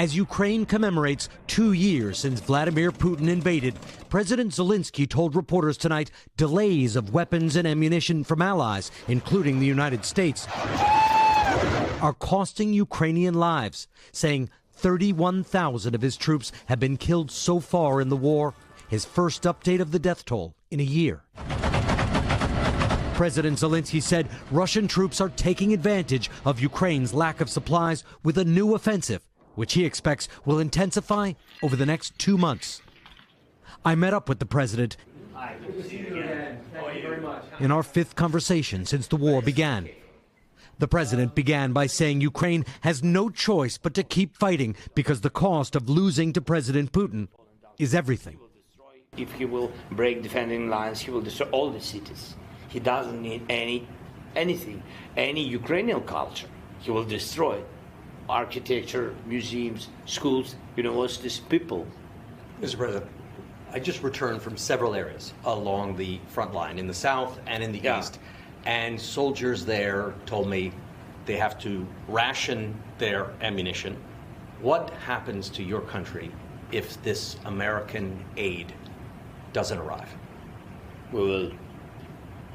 As Ukraine commemorates 2 years since Vladimir Putin invaded, President Zelenskyy told reporters tonight delays of weapons and ammunition from allies, including the United States, are costing Ukrainian lives, saying 31,000 of his troops have been killed so far in the war, his first update of the death toll in a year. President Zelenskyy said Russian troops are taking advantage of Ukraine's lack of supplies with a new offensive, which he expects will intensify over the next 2 months. I met up with the president in our 5th conversation since the war began. The president began by saying Ukraine has no choice but to keep fighting because the cost of losing to President Putin is everything. If he will break defending lines, he will destroy all the cities. He doesn't need anything, any Ukrainian culture. He will destroy it. Architecture, museums, schools, universities, people. Mr. President, I just returned from several areas along the front line in the south and in the east, and soldiers there told me they have to ration their ammunition. What happens to your country if this American aid doesn't arrive? We will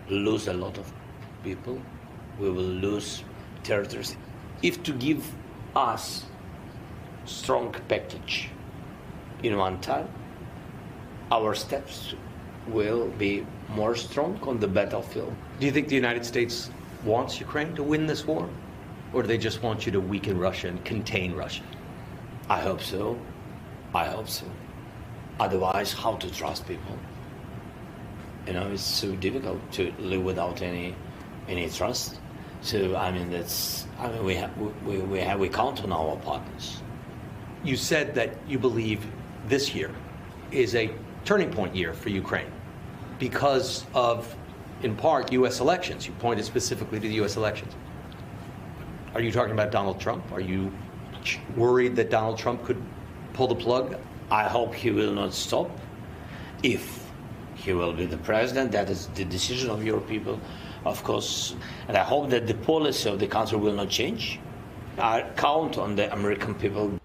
lose a lot of people. We will lose territories. If to give us strong package in one time, our steps will be more strong on the battlefield. Do you think the United States wants Ukraine to win this war? Or do they just want you to weaken Russia and contain Russia? I hope so. I hope so. Otherwise, how to trust people? It's so difficult to live without any trust. So we count on our partners. You said that you believe this year is a turning point year for Ukraine because of, in part, U.S. elections. You pointed specifically to the U.S. elections. Are you talking about Donald Trump? Are you worried that Donald Trump could pull the plug? I hope he will not stop. If he will be the president, that is the decision of your people, of course. And I hope that the policy of the country will not change. I count on the American people.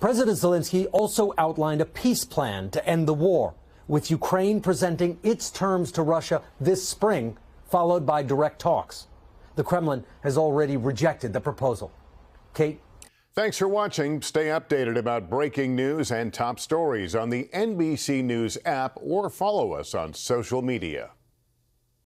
President Zelenskyy also outlined a peace plan to end the war, with Ukraine presenting its terms to Russia this spring, followed by direct talks. The Kremlin has already rejected the proposal. Kate? Thanks for watching. Stay updated about breaking news and top stories on the NBC News app or follow us on social media.